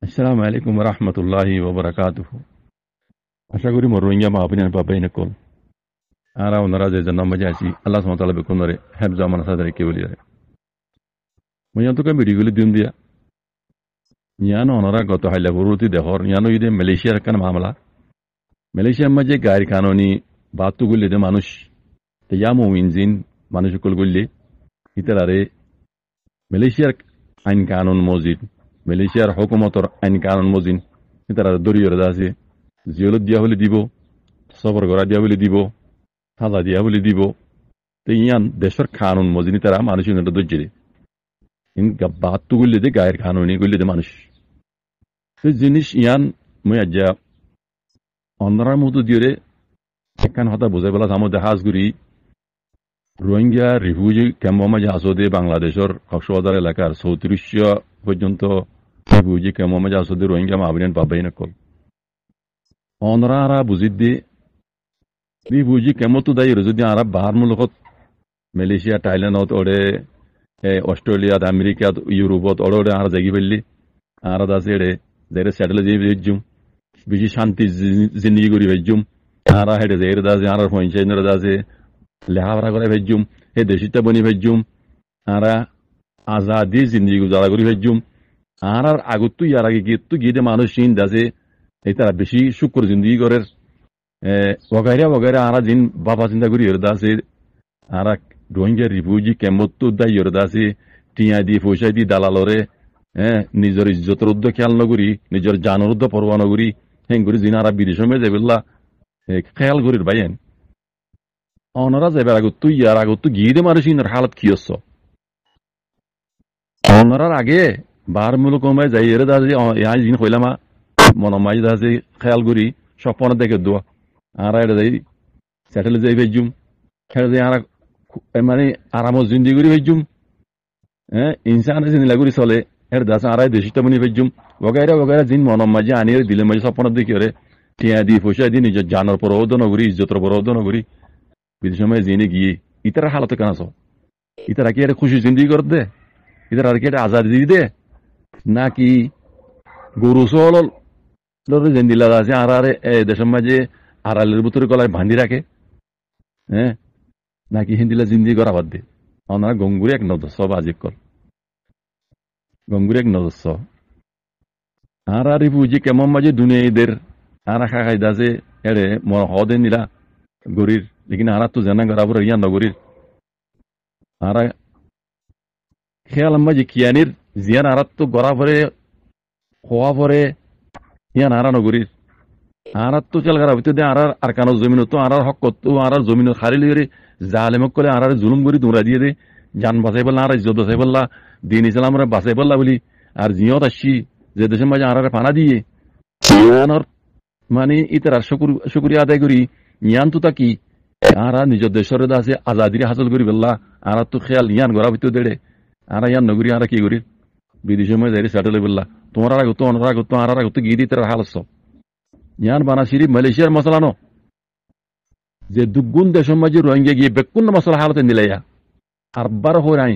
আসসালামু আলাইকুম রহমতুল্লাহি ওবরাকাতুহ। আশা করি মোর রোহিঙ্গা মা আপনি পাবেই না কল আর ওনারা যে জন্য মজা আছি আল্লাহ সুবহানাহু ওয়া তাআলা বেকুন রে হেফজা মান সাদারে কে বলি রে মই তো কে ভিডিও গুলি দিন দিয়া ইয়ানো ওনারা গত হাইলা বুরুতি দেখর ইয়ানো ইদে মালয়েশিয়ার কান মামলা মালয়েশিয়ার মাঝে গায়ের কানুনি বাতু গুলি দে মানুষ তে ইয়ামু ইনজিন মানুষ কল গুলি ইতারারে মালয়েশিয়ার আইন কানুন মজিদ মালয়েশিয়ার হুকুমতর আইন কানুন মজিদ ইতারা দরিয়র আছে জিওলত দিয়া হলে দিব সবর করা দিয়া বলে দিব সাজা দিয়া বলে দিব তো ইয়ান দেশের কানুন মজিনি তারা মানুষ দর্জে বাহাত্তু গুলি দে গায়ের কানুনি গুলি দে মানুষ তো জিনিস ইয়ান মই আজ্ঞা অন্যরার মতো দিয়ে একখান হতা বোঝাই বেলা আমার দেখাজ করি রোহিঙ্গা রিফিউজি ক্যাম্প মাঝে আসদে বাংলাদেশের কক্সবাজার এলাকার ৩৪০০ পর্যন্ত রিফিউজি ক্যাম্প মাঝে আসদে রোহিঙ্গা মাহবিন পাবাই না কল অনরা বুঝি দিয়ে রিফিউজি ক্যাম্পতো দায়ী যদি আর বাহার মুলকত মালয়েশিয়া থাইল্যান্ডত ওড়ে অস্ট্রেলিয়াত আমেরিকাত ইউরোপত ওড়ে ওড়ে আর জাগি ফেললি আর আছে এড়ে যাই সেটেল যে ভেজুম বেশি শান্তি জিন্দগি করি ভেজুম আর হেঁটে যাই আছে আর পঞ্চায়েত আছে লেখাপড়া করে ভেজুম হে দেশিটা বনি ভেজুম আর আজাদি জিন্দগি গুজারা করি ভেজুম আর আগত তুই আর আগে গিয়ে মানুষ চিন্তা আছে এই তারা বেশি শুক্র জিন্দগি করে वगैरह आरा जिन बाबा चिंता करी हरदा से आरा रोहिंग्या रिफ्यूजी कैम्पत दाई हरदा से टिया दी फैसा दी दालालरे निजर इज्जतर उद्द ख्याल नगरी निजर जानर उद्द परवा नगरी हें करी जिन आरा विदेश में जाबेला ख्याल करी भाईन অনরা যাবার আগত তুই আর আগত তো গিয়ে দে মানুষ ইনার হালত কি হচ্ছ অনরার আগে বার মূল কমায় যাই এর দাসে ইহা জিন কইলামা মনমাই দাসে খেয়াল করি স্বপ্ন দেখে দোয়া আর এটা যাই সেটেল যাই ভেজুম খেলে যাই আর মানে আরামত জিন্দি করি ভেজুম ইনসান জিনিলা করি চলে এর দাস আর দেশিটা বনি ভেজুম वगैरह জিন মনম মাঝে আনিয়ে দিলে মাঝে স্বপ্ন দেখি ওরে টিয়া দি পয়সা দি নিজের জানার পরোধ নগরী ইজ্জতর পরোধ নগরী বিদেশ সময় জিনে গিয়ে ইতার হালত কেন আছো ইতারা কি এটা খুশি জিন্দি করে দে ইতার আর কি এটা আজাদ দিয়ে দে নাকি গরু চল জিন্দিলা আছে আর দেশের মাঝে আড়ালের ভিতরে গলায় বান্ধি রাখে নাকি হিন্দিলা জিন্দি করা বাদ দে ওনারা গঙ্গুরি এক নদস্য আজিব কল গঙ্গুরি এক নদস্য আর রিফিউজি কেমন মাঝে দুনিয়াদের আর খাইদা আছে এড়ে মর হদে নিলা গরির লেকিন আর তো জানা গরাবর ইয়া নগরীর আর খেয়াল মাঝে কিয়ানির জিয়ান আর তো গড়া ভরে খোয়া ভরে ইয়ান আর নগরীর আর তো চাল করা ভিতরে আর কানো জমিন তো আর হক তো আর জমিন খারি লিয়ে জালেমক করে আর জুলুম করি তোমরা দিয়ে দে জান বাঁচাই বললা আর ইজ্জত বাঁচাই বললা দিন ইসলাম আমরা বাঁচাই বললা বলি আর জিয়ত আসছি যে দেশের মাঝে আর পানা দিয়ে ইয়ানোর মানে ইতার শুকুরিয়া আদায় করি ইয়ান তো তাকি আর নিজের দেশের আছে আজাদি হাসল করি বললা আর তো খেয়াল ইয়ান গড়া ভিতরে দেড়ে আর ইয়ান নগরী আর কি করি বিদেশের মাঝে যাই সেটেল বললা তোমার আগত অনার আগত আর আগত গিয়ে দিই তার হালস ইয়ান বানা সিরি মালয়েশিয়ার মশলা নো যে দুগুণ দেশের মাঝে রোহিঙ্গা গিয়ে বেকুন মশলা হালতে নিলাইয়া আর বার হয়ে নাই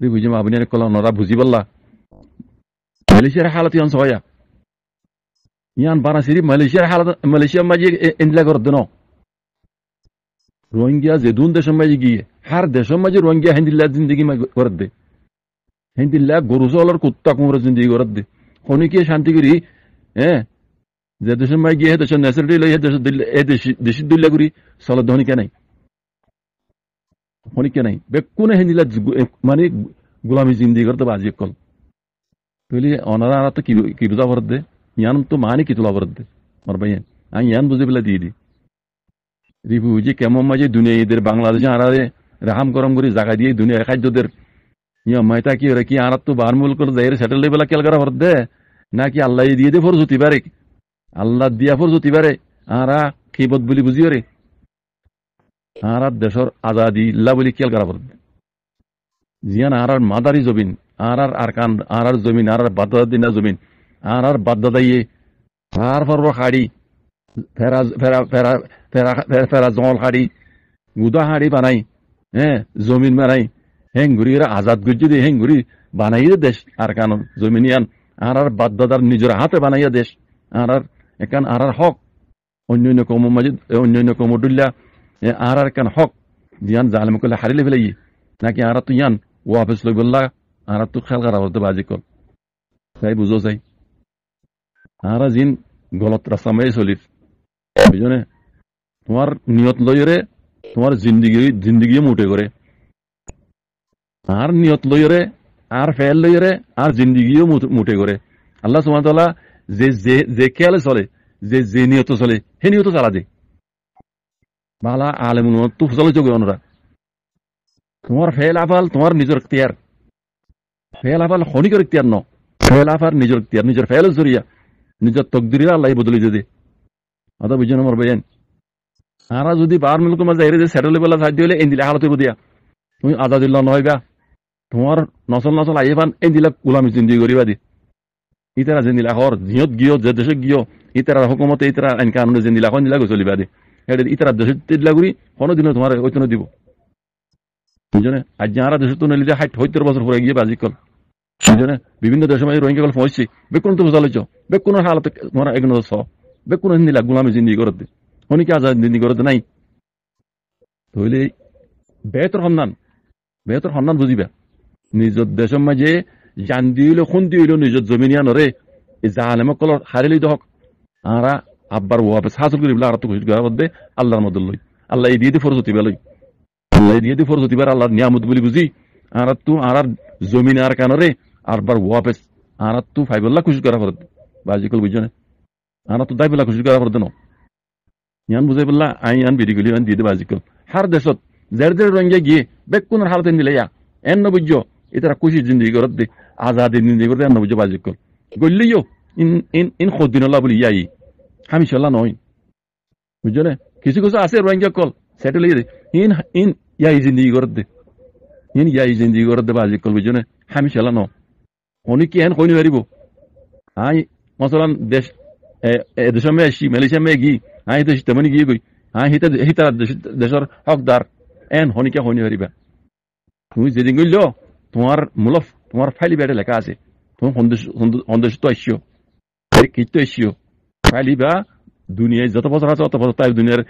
বুঝি আপনি কল ওনারা বুঝি বললা মালয়েশিয়ার হালত ইয়ান সয়া ইয়ান বানা সিরি মালয়েশিয়ার হালত মালয়েশিয়ার মাঝে এনলা করে দেন রোহিঙ্গা যে দুন দেশের মাঝে গিয়ে হার দেশের মাঝে রোহিঙ্গা হিন্দিল্লা জিন্দগি করে দে হিন্দিল্লা গরু চলার কুত্তা কুমড়া জিন্দগি করে দে খনিকে শান্তি করি যে দেশের মাই গিয়ে দেশের ন্যাচারিটি লই দেশি দুল্লা করি চলার ধনী কে নাই খনিকে নাই বেকুনে হিন্দিলা মানে গোলামি জিন্দগি করতে বাজিব কল তুলি অনারা আর তো কি রোজা ভরত দে ইয়ান তো মানে কি তোলা ভরত দে আমার ভাই আমি ইয়ান বুঝে পেলা দিয়ে দি রিফিউজি কেমন মাঝে দুনিয়া ঈদের বাংলাদেশে আর রাহাম গরম করি জায়গা দিয়ে দুনিয়া খাদ্যদের ইয়া মাইতা কি ওরা কি আর তো বার মূল করে যাই সেটেল বেলা কেল করা ভরত দে নাকি আল্লাহ দিয়ে দে ফরজ হতে পারে আল্লাহ দিয়া ফরজ হতে পারে আর খিবত বলি বুঝিও রে আর দেশের আজাদি ইল্লা বলি কেল করা ভরত জিয়ান আর মাদারি জমিন আর কান আর জমিন আর বাদ্দাদিনা জমিন আর বাদ্দাদাইয়ে আর ফর খাড়ি ফেরা ফেরা ফেরা ফেরা ফেরা জল খাড়ি গুদা হাড়ি বানাই জমিন বানাই হেং ঘুরি আজাদ গুজি দিয়ে হেং ঘুরি বানাই দেশ আর কান জমিনিয়ান আর বাধ্যদার নিজের হাতে বানাইয়া দেশ আর এখান আর হক অন্যান্য কম মাজিদ অন্যান্য কমডুল্লা আর এখান হক জিয়ান জালেম করলে হারিলে ফেলাই নাকি আর তুই ইয়ান ও অফিস লই বললা আর তো খেয়াল করা হতে বাজি কর তাই বুঝো চাই আর জিন গলত রাস্তা মাই চলির বুঝনে তোমার নিয়ত লইরে তোমার জিন্দিগি মুটে করে আর নিয়ত লইরে আর ফেল লইরে আর জিন্দিগিও মুটে করে আল্লাহ সুবহানাহু ওয়া তাআলা যে যে যে খেয়ালে চলে যে যে নিয়ত চলে হে নিয়ত চালা দে বালা আলেম তো চলে চোখে অনরা তোমার ফেল আফাল তোমার নিজের ইখতিয়ার ফেল আফাল খনিকর ইখতিয়ার ন ফেল আফার নিজের ইখতিয়ার নিজের ফেল জরিয়া নিজের তকদির আল্লাহ বদলে যদি আদা বুঝেন আমার ভাইয়েন আর যদি বার মিলক মাঝে এর যে সেটেল বেলা সাহায্য হলে এন দিলে হালত দিয়া তুমি আজাদিল্লাহ নহইবা তোমার নসল নসল আইবান এন দিলা গোলামি জিন্দিগি করিবা দি ইতারা যেন দিলা হর জিয়ত গিয়ে যে দেশে গিয়ে ইতারা হুকুমতে ইতারা আইন কানুনে যেন দিলা কোন দিলা চলিবা দি এটা ইতারা দেশে দিলা করি কোনোদিনও তোমার ওইতনো দিব বুঝনে আজ যারা দেশে তো নিলে 60-70 বছর পরে গিয়ে বাজি কল বুঝনে বিভিন্ন দেশের মাঝে রোহিঙ্গা কল পৌঁছছি বেকুন তো বুঝালেছ বেকুন হালত তোমার এগুলো স বেকুন দিলা গোলামি জিন্দিগি করতে অনেকে আজাদ জিন্দিগি করতে নাই তাহলে বেহতর সন্ধান বুঝিবা নিজের দেশের মাঝে জান দিল খুন দিল নিজের জমিনিয়া নরে এই জালেম কলর হারিলি দহক আরা আব্বার ওয়াবে হাসিল করি বলে আর তো খুশি করার মধ্যে আল্লাহর মধ্যে লই আল্লাহ এই দিয়ে ফরজতি বেলই আল্লাহ দিয়ে ফরজতি বার আল্লাহর নিয়ামত বলি বুঝি আর তু আর জমিন আর কানরে আর বার ওয়াবে আর তু ফাইবুল্লাহ খুশি করা করতে বাজিকল বুঝনে আর তো দাইবুল্লাহ খুশি করা করতে ন ইয়ান বুঝাই বললা আইন বিড়ি গুলি আন দিয়ে বাজিকল হার দেশত জেরদের রঙে গিয়ে বেকুনের হালতে নিলে এন নবুজ্য এটা খুশি জিন্দিগি করত দে আজাদি জিন্দিগি করতে এন নবুজ্য বাজিকল গল্লিও ইন ইন ইন খদ্দিনাল্লাহ বলি ইয়াই হামিশাল্লাহ নয় বুঝছো কিছু কিছু আছে Rohingya call settle in in ইয়াই জিন্দিগি করত দে ইন ইয়াই জিন্দিগি করত দে বাজি কল বুঝছো হামিশাল্লাহ ন অনেক কি হেন কইনি পারিব আই মসলান দেশ দেশের মেয়ে আসি মালয়েশিয়া মেয়ে গি আই দেশ তেমনি গিয়ে গই আই হিতা দেশের হকদার এন হনিকা হইনি পারিবা তুমি যেদিন গইল তোমার মূলফ তোমার ফাইলি বেড়ে লেখা আছে তুমি সন্দেশ তো আসিও কিত তো আসিও ফাইলি বা দুনিয়ায় যত বছর আছে অত বছর তাই দুনিয়ার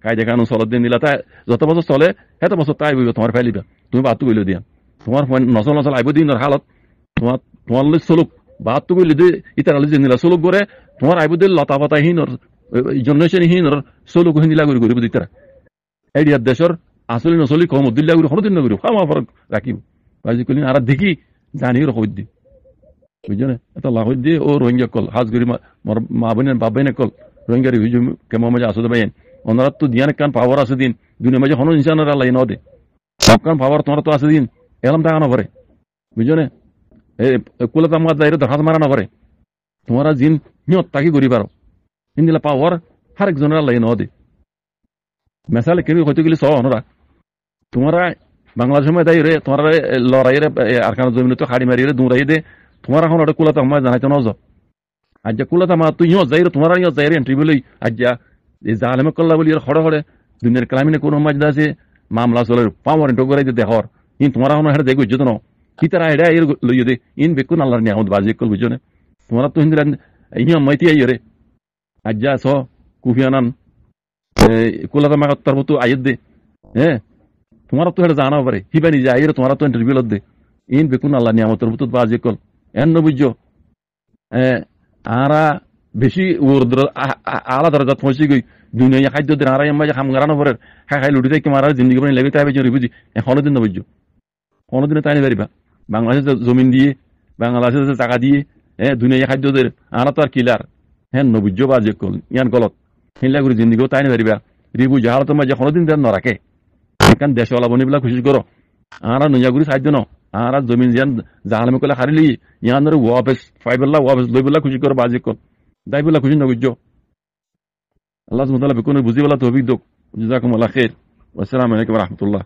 কায়দা কানুন চলত দিন দিলা তাই যত বছর চলে এত বছর তাই বইব তোমার ফাইলিবা তুমি বাতটো গইল দিয়া তোমার নচল নচল আইব দিনের হালত তোমার তোমার চলুক বাতটো গইলে দি ইতার যে নিলা চলুক করে তোমার আইব দিল লতা পাতা হীনর জন্মেশন হীনর চলুক হিন্দিলা করে করিব দিতারা এই দেশের আসলে নচলি কম দিল্লা করে হরদিন নগরী খাওয়া ফরক রাখিব বাজি কলি আর দেখি জানি রকম দি বুঝছো এত লাভ দিয়ে ও রোহিঙ্গা কল হাজ করি মা বোনের বাপ বোনের কল রোহিঙ্গার হুজুম কেমন মাঝে আসতে বাইন ওনারা তো দিয়ান কান পাওয়ার আছে দিন দুনিয়া মাঝে হনো ইনসানের আল্লাহ ন দে সব কান পাওয়ার তোমার তো আছে দিন এলাম টাকা না ভরে বুঝছো কুলে তামার দায়রে হাত মারা না ভরে তোমারা জিন নিয়ত তাকি করি পারো ইন্দিলা পাওয়ার হার একজনের আল্লাহ ন দে মেসালে কেউ হয়তো গেলে সহ ওনারা তোমারা বাংলাদেশের মধ্যে রে তোমার লড়াই রে আর কারণ জমি তো হাড়ি মারি রে দৌড়াই দে তোমার এখন ওটা কুলাতা আমার জানাইতে নজ আজ কুলাতা মা তুই ইয় যাই রে তোমার ইয় যাই রে এন্ট্রি বলেই আজ এই জালেমে কল্লা বলি হড়ে হড়ে দুনিয়ার ক্লামিনে কোন মাঝ আছে মামলা চলে পাওয়ার ইন্টো করাই দে হর ইন তোমার এখন হেঁটে দেখো বুঝছো না কি তারা হেঁটে এর লইয়ে দে ইন বেকুন আল্লাহর নিয়ামত বাজি কল বুঝছো না তোমার তো হিন্দিরা ইয়া মাইতি আই রে আজ যা স কুফিয়ানান কুলাতা মা তার মতো আইত দে হ্যাঁ তোমার তো এটা জানা পারে হিবানি যায় তোমার তো ইন্টারভিউ দে ইন বেকুন আল্লাহ নিয়ামতের মতো বাজি কল এন বুঝছো আরা বেশি আলাদা দরজা পৌঁছে গই দুনিয়া খাদ্য দিন আর মাঝে খাম গারানো পরে খাই লুটি থেকে মারার জিন্দগি বানি লেগে তাই বেঁচে বুঝি এখনো দিন না বুঝছো কোনোদিনে তাই পারিবা বাংলাদেশে জমিন দিয়ে বাংলাদেশে টাকা দিয়ে দুনিয়া খাদ্য দের আনা তো আর কিলার হ্যাঁ নবুজ্য বাজি কল ইয়ান গলত হিলা করে জিন্দগিও তাই পারিবা রিবু জাহালতের মাঝে কোনোদিন দেন ন রাখে এখান দেশওয়ালা বনিবিলাক খুশি করো আর নইয়াগুড়ি সাহায্য ন আর জমিন জিয়ান জাহালামে কলে হারিলি ইয়ান ওয়াবেস ফাইবেল্লা ওয়াবেস লইবেলা খুশি করো বাজি কল দাইবেলা খুশি না বুঝছো আল্লাহ সুবহানাহু ওয়া তাআলা বেকুন বুঝিবেলা তৌফিক দোক জাযাকুমুল্লাহ খাইর ওয়া আসসালামু আলাইকুম ওয়া রাহমাতুল্লাহ